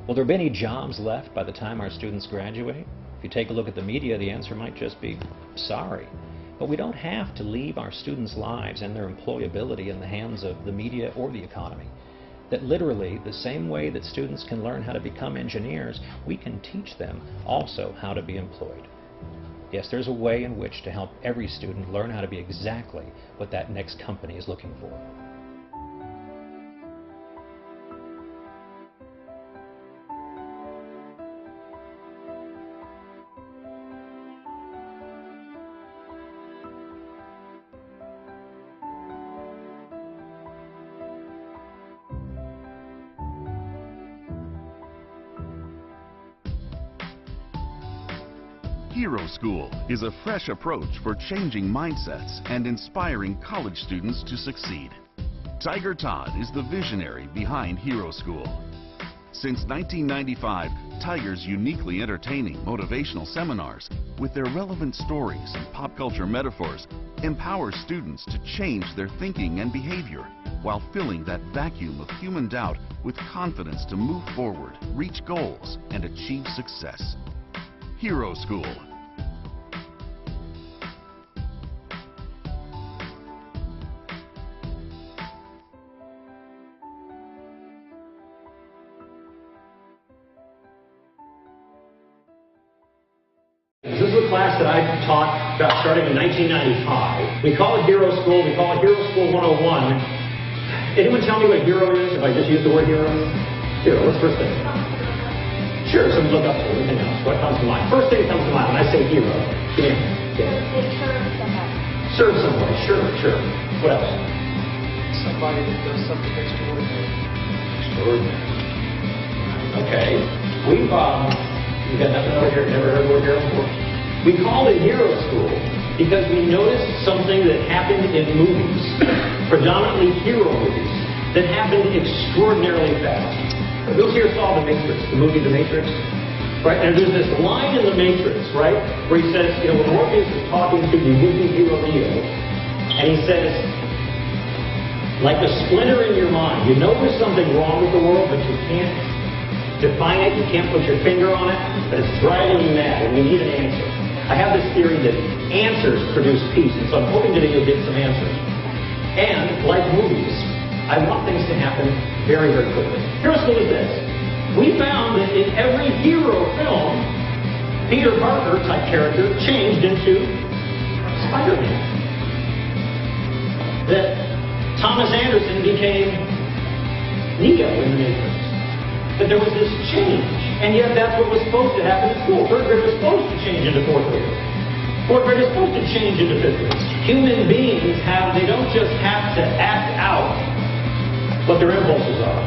Will there be any jobs left by the time our students graduate? If you take a look at the media, the answer might just be sorry. But we don't have to leave our students' lives and their employability in the hands of the media or the economy. That literally, the same way that students can learn how to become engineers, we can teach them also how to be employed. Yes, there's a way in which to help every student learn how to be exactly what that next company is looking for. Hero School is a fresh approach for changing mindsets and inspiring college students to succeed. Tiger Todd is the visionary behind Hero School. Since 1995, Tiger's uniquely entertaining motivational seminars, with their relevant stories and pop culture metaphors, empower students to change their thinking and behavior while filling that vacuum of human doubt with confidence to move forward, reach goals, and achieve success. Hero School. This is a class that I taught about starting in 1995. We call it Hero School. We call it Hero School 101. Anyone tell me what hero is if I just use the word hero? Hero, what's the first thing? Sure, something to look up to, anything else. What comes to mind? First thing that comes to mind when I say hero. Yeah. Serve somebody. Sure. What else? Somebody that does something extraordinary. Extraordinary. Okay. You got nothing over here? Never heard the word hero before? We call it Hero School because we noticed something that happened in movies, predominantly hero movies, that happened extraordinarily fast. Who here saw The Matrix, the movie The Matrix? Right? And there's this line in The Matrix, right, where he says, when Morpheus is talking to the movie hero Neo, and he says, like a splinter in your mind, you know there's something wrong with the world, but you can't define it, you can't put your finger on it, but it's driving you mad, and you need an answer. I have this theory that answers produce peace, and so I'm hoping today you'll get some answers. And, like movies, I want things to happen very, very quickly. Hero School is this. We found that in every hero film, Peter Parker type character changed into Spider-Man. That Thomas Anderson became Neo in The Matrix. That there was this change, and yet that's what was supposed to happen in school. Third grade was supposed to change into fourth grade. Fourth grade is supposed to change into fifth grade. Human beings they don't just have to act out what their impulses are.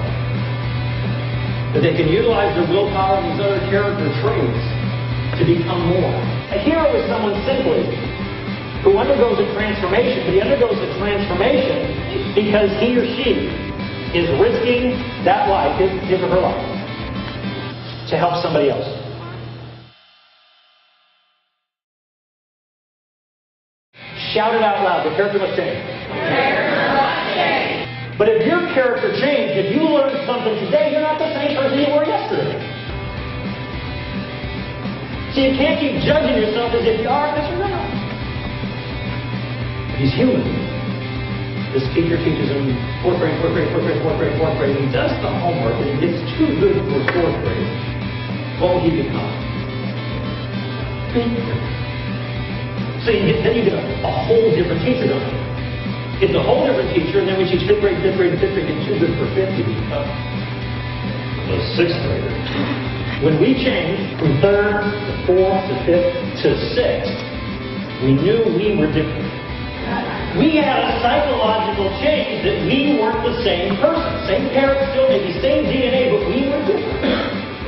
That they can utilize their willpower and these other character traits to become more. A hero is someone simply who undergoes a transformation, but he undergoes a transformation because he or she is risking that life, his or her life, to help somebody else. Shout it out loud. The character must change. But if your character changed, if you learned something today, you're not the same person you were yesterday. So you can't keep judging yourself as if you are, because you're not. He's human. This teacher teaches him fourth grade. He does the homework and he gets too good for fourth grade. What will he become? So then you get a whole different teacher, don't you? It's a whole different teacher, and then we teach fifth grade, get too good for fifth, you become a sixth grader. When we changed from third to fourth to fifth to sixth, we knew we were different. We had a psychological change that we weren't the same person. Same parents, still maybe same DNA, but we were different.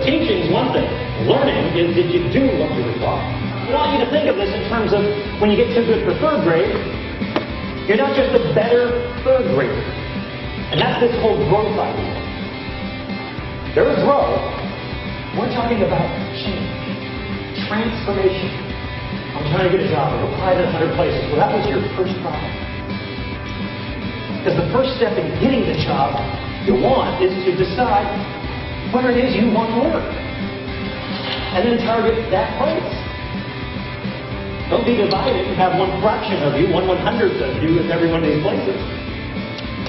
Teaching is one thing. Learning is did you do what you were taught. I want you to think of this in terms of when you get too good for third grade, you're not just a better third grader. And that's this whole growth idea. There is growth. We're talking about change, transformation. I'm trying to get a job. I've applied in 100 places. Well, that was your first problem. Because the first step in getting the job you want is to decide where it is you want to work. And then target that place. Don't be divided and have one fraction of you, 1/100th of you in every one of these places.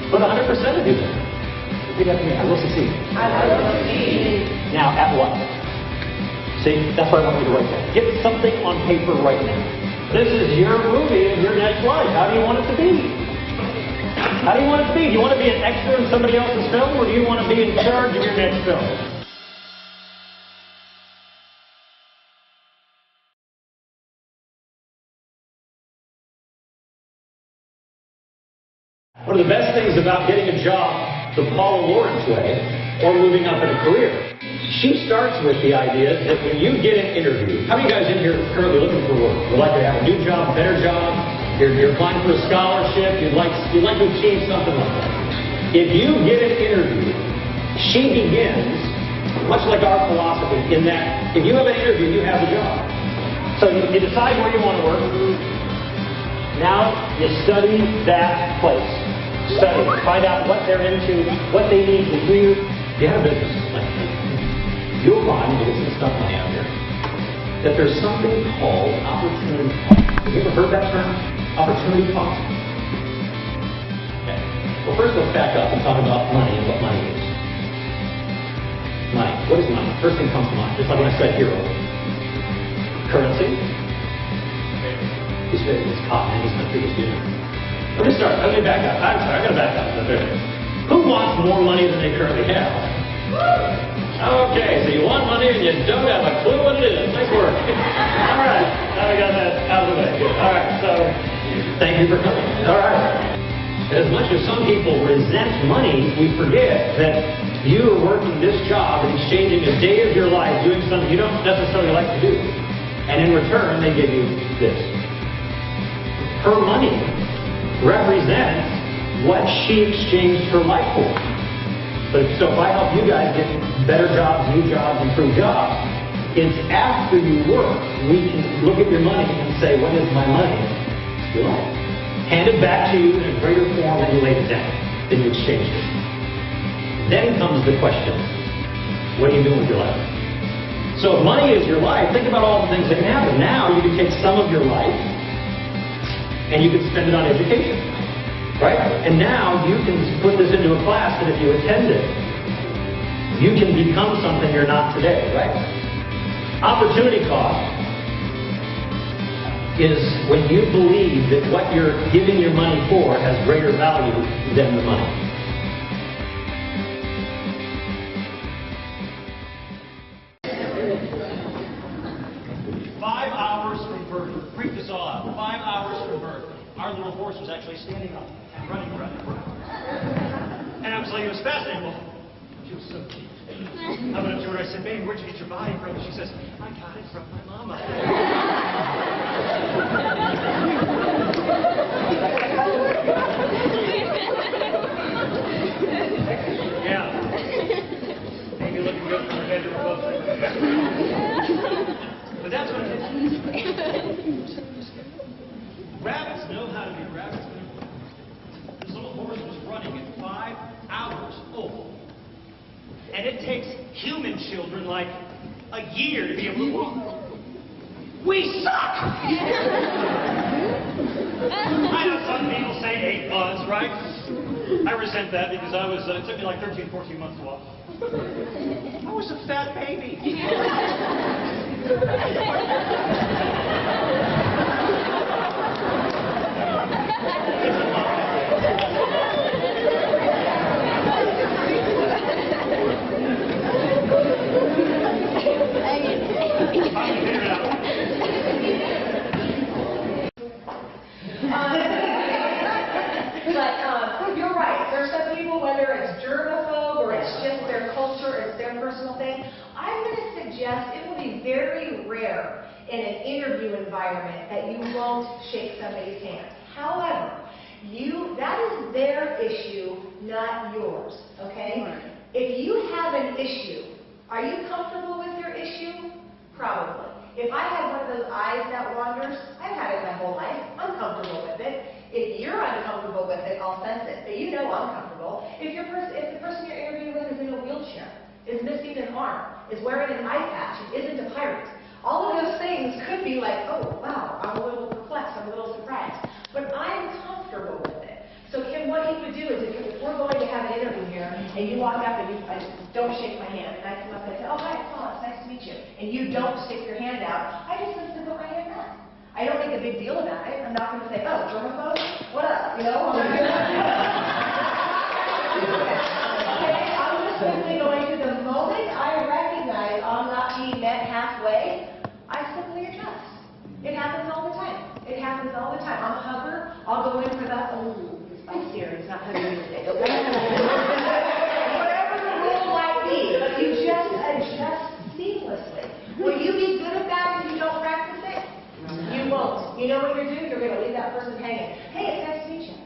Put 100% of you there. Repeat after me. I will succeed. I will succeed. Now, at what? See, that's what I want you to write down. Get something on paper right now. This is your movie of your next life. How do you want it to be? How do you want it to be? Do you want to be an extra in somebody else's film, or do you want to be in charge of your next film? One of the best things about getting a job the Paula Lawrence way, or moving up in a career, she starts with the idea that when you get an interview, how many guys in here currently looking for work? Would like to have a new job, better job, you're applying for a scholarship, you'd like to achieve something like that. If you get an interview, she begins, much like our philosophy, in that if you have an interview, you have the job. So you decide where you want to work. Now you study that place. Study. Find out what they're into, what they need to hear. If you have a business like that, you'll find, you get some stuff money out here, that there's something called opportunity cost. Have you ever heard that term? Opportunity cost? Okay. Well, first let's back up and talk about money and what money is. Money. What is money? First thing comes to mind, just like when I said hero. Currency. It's cotton in this country, is dinner. Let me back up. I'm sorry, I gotta back up. Who wants more money than they currently have? Okay, so you want money and you don't have a clue what it is. Nice work. All right, now we got that out of the way. Good. All right, so thank you for coming. All right. As much as some people resent money, we forget that you are working this job and exchanging a day of your life doing something you don't necessarily like to do. And in return, they give you this. Her money represents what she exchanged her life for. So if I help you guys get better jobs, new jobs, improved jobs, it's after you work, we can look at your money and say, what is my money? Your life. Hand it back to you in a greater form than you laid it down, than you exchanged it. Then comes the question, what are you doing with your life? So if money is your life, think about all the things that can happen. Now you can take some of your life and you can spend it on education, right? And now you can put this into a class that if you attend it, you can become something you're not today, right? Opportunity cost is when you believe that what you're giving your money for has greater value than the money. Freak this all out. 5 hours from birth, our little horse was actually standing up and running. And I was like, it was fascinating. Well, she was so cute. I went up to her and I said, baby, where'd you get your body from? And she says, I got it from my mama. Yeah. Maybe looking good from her bedroom above. But that's what it is. Rabbits know how to be rabbits. This little horse was running at 5 hours old. And it takes human children like a year to be able to walk. We suck! I know some people say 8 months, right? I resent that because it took me like 13, 14 months to walk. I was a fat baby. But you're right. There's some people, whether it's germaphobe or it's just their culture, it's their personal thing. I'm going to suggest it will be very rare in an interview environment that you won't shake somebody's hand. However, that is their issue, not yours. Okay? Right. If you have an issue, are you comfortable with your issue? Probably. If I have one of those eyes that wanders, I've had it my whole life. I'm comfortable with it. If you're uncomfortable with it, I'll sense it. But you know I'm comfortable. If the person you're interviewing with is in a wheelchair, is missing an arm, is wearing an eye patch, and isn't a pirate. All of those things could be like, oh, wow, I'm a little perplexed, I'm a little surprised. But I'm comfortable with it. So Kim, what you would do is if we're going to have an interview here, and you walk up and you don't shake my hand, and I come up and say, oh, hi, Todd, it's nice to meet you, and you don't stick your hand out, I just simply put my hand down. I don't make a big deal about it. I'm not going to say, oh, germaphobe, what up, you know? Okay, I'm just simply going to, the moment I recognize I'm not being met halfway, I simply adjust. It happens all the time. It happens all the time. I'm a hugger. I'll go in for that, oh, it's spicy, it's not hugging me today. Whatever the rule might be, but you just adjust seamlessly. Will you be good at that if you don't practice it? You won't. You know what you're doing? You're going to leave that person hanging. Hey, it's nice to meet you.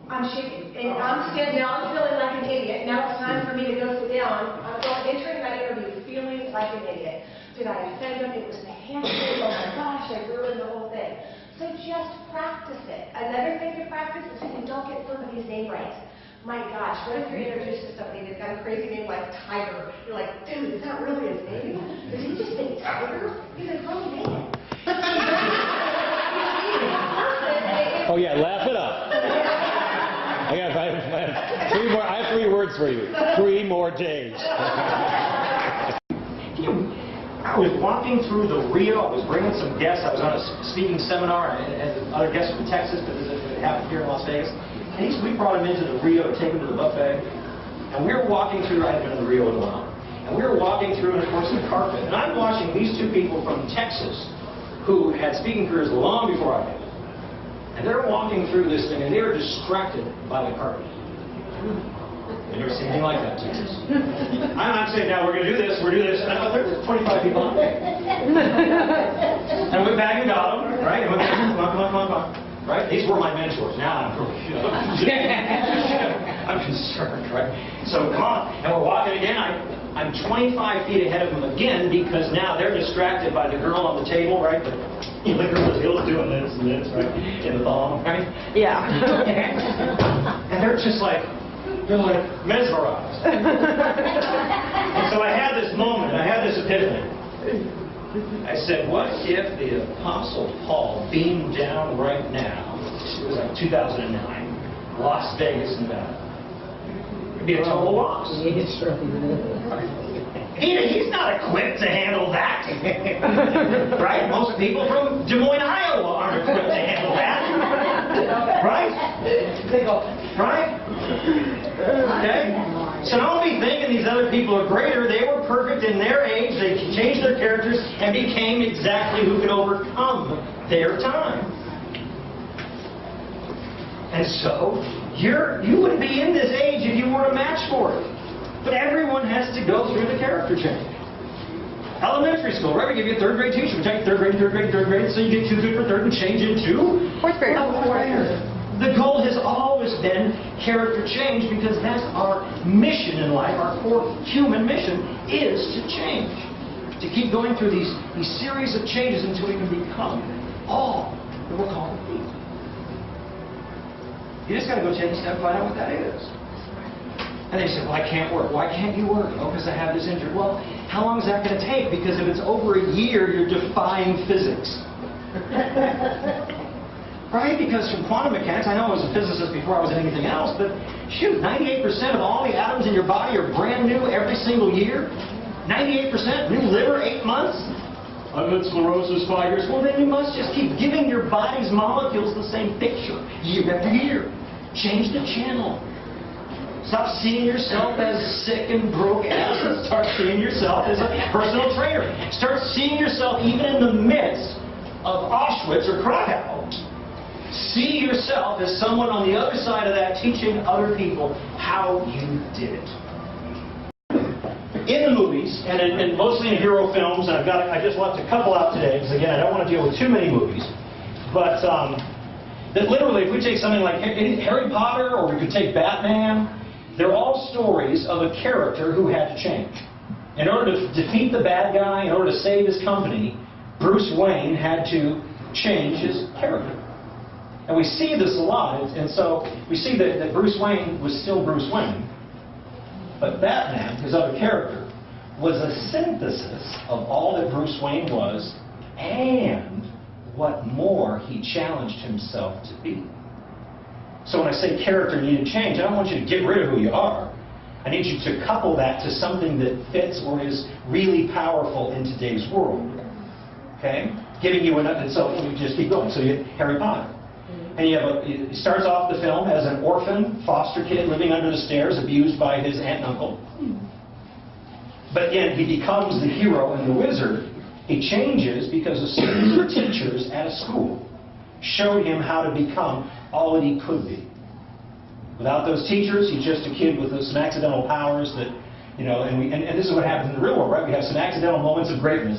I'm shaking. And I'm standing now. I'm feeling like an idiot. Now it's time for me to go sit down. I'm entering my interview feeling like an idiot. Did I offend them? It was the handshake. Oh my gosh, I ruined the whole thing. So just practice it. Another thing to practice is if you don't get somebody's name right. My gosh, what if you're introduced to somebody that's got a crazy name like Tiger? You're like, dude, is that really his name? Did he just say Tiger? He's a grown man. Oh yeah, laugh it up. I have 3 words for you. 3 more days. I was walking through the Rio. I was bringing some guests. I was on a speaking seminar, and other guests from Texas, but it happened here in Las Vegas. And we brought him into the Rio to take him to the buffet. And we were walking through. I hadn't been to the Rio in a while. And we were walking through, and of course, the carpet. And I'm watching these 2 people from Texas who had speaking careers long before I did. And they're walking through this thing, and they are distracted by the carpet. I've never seen anything like that, Texas. I'm not saying, now we're going to do this, we're doing this, and there's 25 people on there. And I went back and got them, right? And went back, come on. Right? These were my mentors. Now I'm really, I'm concerned, right? So come on, and we're walking again. I'm 25 feet ahead of them again because now they're distracted by the girl on the table, right? The girl is doing this and this, right? In the thong, right? Yeah. And they're like mesmerized. And so I had this moment, I had this epiphany. I said, what if the Apostle Paul beamed down right now? It was like 2009, Las Vegas, Nevada. It'd be a total loss. He's not equipped to handle that. Right? Most people from Des Moines, Iowa aren't equipped to handle that. Right? Right? Okay? So don't be thinking these other people are greater. They were perfect in their age. They changed their characters and became exactly who could overcome their time. And so, you wouldn't be in this age if you weren't a match for it. But everyone has to go through the character change. Elementary school, right? We give you a 3rd grade teacher. We take 3rd grade, so you get too good for 3rd and change into 4th grade. The goal has always been character change because that's our mission in life. Our core human mission is to change. To keep going through these series of changes until we can become all that we're called to be. You just got to go take a step and find out what that is. And they say, well, I can't work. Why can't you work? Oh, because I have this injury. Well, how long is that going to take? Because if it's over a year, you're defying physics. Right? Because from quantum mechanics, I know I was a physicist before I was anything else, but shoot, 98% of all the atoms in your body are brand new every single year. 98% new liver, 8 months. I've had sclerosis 5 years. Well, then you must just keep giving your body's molecules the same picture year after year. Change the channel. Stop seeing yourself as sick and broke ass and start seeing yourself as a personal trainer. Start seeing yourself even in the midst of Auschwitz or Krakow. See yourself as someone on the other side of that teaching other people how you did it. In the movies, and mostly in hero films, and I just left a couple out today, because again, I don't want to deal with too many movies, but that literally, if we take something like Harry Potter, or we could take Batman, they're all stories of a character who had to change. In order to defeat the bad guy, in order to save his company, Bruce Wayne had to change his character. And we see this a lot, and so we see that Bruce Wayne was still Bruce Wayne, But Batman, his other character, was a synthesis of all that Bruce Wayne was and what more he challenged himself to be. So when I say character needed change, I don't want you to get rid of who you are. I need you to couple that to something that fits or is really powerful in today's world. Okay? Giving you enough, and so we just keep going. So you have Harry Potter. And he starts off the film as an orphan foster kid living under the stairs, abused by his aunt and uncle. But again, he becomes the hero and the wizard. He changes because a series of teachers at a school showed him how to become all that he could be. Without those teachers, he's just a kid with some accidental powers that, you know, and this is what happens in the real world, right? We have some accidental moments of greatness,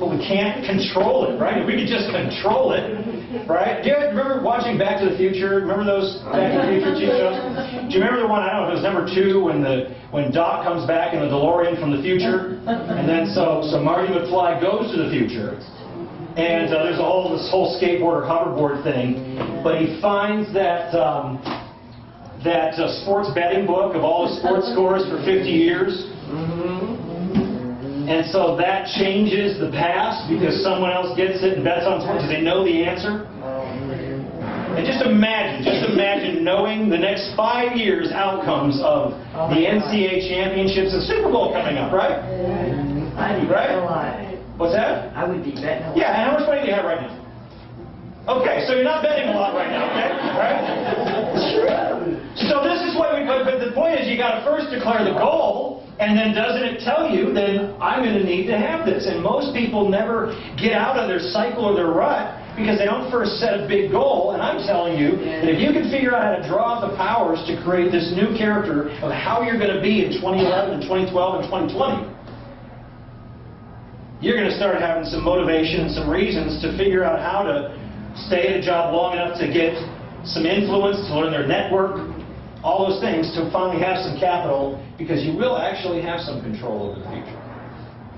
but we can't control it, right? If we could just control it, right? Do you remember watching Back to the Future? Remember those Back to the Future TV shows? Do you remember the one, I don't know, it was number 2 when Doc comes back in the DeLorean from the future, and then so Marty McFly goes to the future, and there's this whole skateboard or hoverboard thing, but he finds that sports betting book of all the sports scores for 50 years. And so that changes the past because someone else gets it and bets on sports because they know the answer. And just imagine knowing the next 5 years outcomes of the NCAA championships and Super Bowl coming up, right? I'd be betting a lot. What's that? I would be betting a lot. Yeah, and how much money do you have right now? Okay, so you're not betting a lot right now, okay? Right? So this is what but the point is you got to first declare the goal, and then doesn't it tell you then I'm going to need to have this? And most people never get out of their cycle or their rut because they don't first set a big goal. And I'm telling you that if you can figure out how to draw the powers to create this new character of how you're going to be in 2011 and 2012 and 2020, you're going to start having some motivation and some reasons to figure out how to stay at a job long enough to get some influence, to learn their network, all those things, to finally have some capital, because you will actually have some control over the future.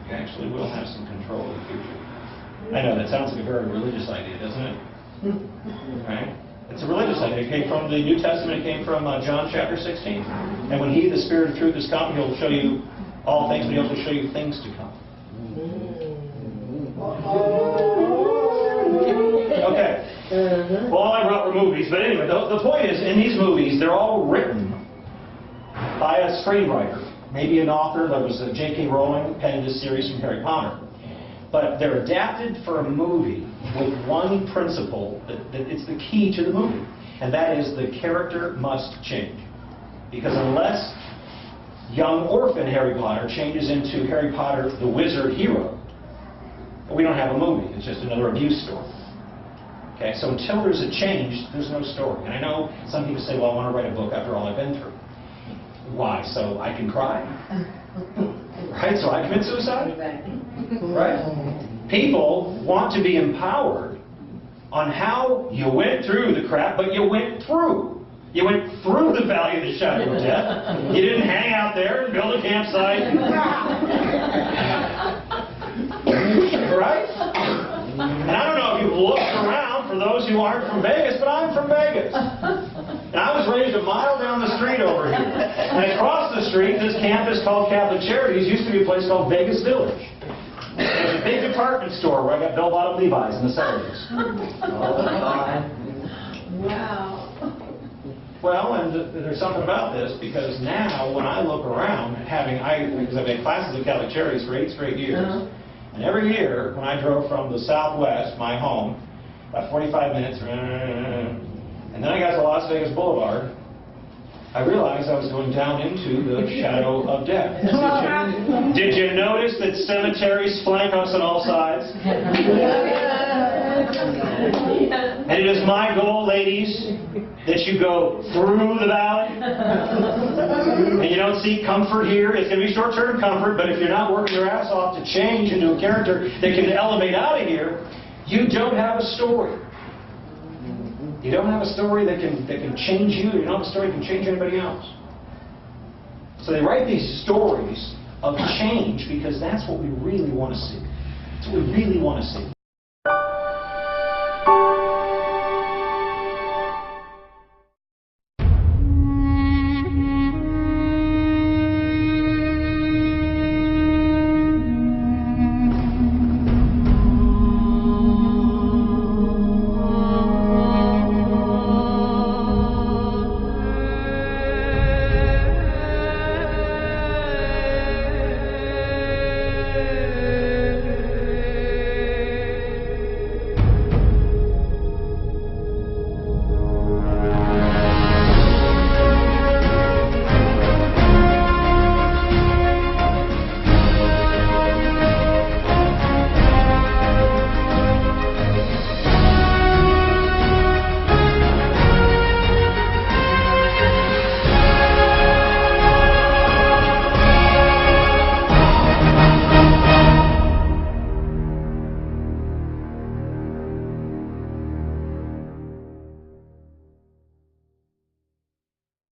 You actually will have some control over the future. I know that sounds like a very religious idea, doesn't it? Right? It's a religious idea. It came from the New Testament. It came from John chapter 16. And when He, the Spirit of truth, is come, He'll show you all things, but He'll also show you things to come. Okay. Well, all I brought were movies, but anyway, the point is, in these movies, they're all written by a screenwriter, maybe an author. That was J.K. Rowling penned this series from Harry Potter. But they're adapted for a movie with one principle that it's the key to the movie, and that is the character must change. Because unless young orphan Harry Potter changes into Harry Potter the Wizard hero, we don't have a movie. It's just another abuse story. Okay, so until there's a change, there's no story. And I know some people say, well, I want to write a book after all I've been through. Why? So I can cry? Right? So I commit suicide? Right? People want to be empowered on how you went through the crap, but you went through. You went through the valley of the shadow of death. You didn't hang out there and build a campsite. Right? And I don't know if you've looked around for those who aren't from Vegas, but I'm from Vegas. And I was raised a mile down the street over here. And across the street, this campus called Catholic Charities used to be a place called Vegas Village. There's a big department store where I got bell-bottom Levi's in the 70s. Wow. Well, and there's something about this, because now when I look around, because I've had classes at Catholic Charities for 8 straight years, and every year when I drove from the Southwest, my home, about 45 minutes, and then I got to Las Vegas Boulevard, I realized I was going down into the shadow of death. Did you notice that cemeteries flank us on all sides? And it is my goal, ladies, that you go through the valley. And you don't seek comfort here. It's going to be short-term comfort, but if you're not working your ass off to change into a character that can elevate out of here, you don't have a story. You don't have a story that can change you. You don't have a story that can change anybody else. So they write these stories of change because that's what we really want to see. That's what we really want to see.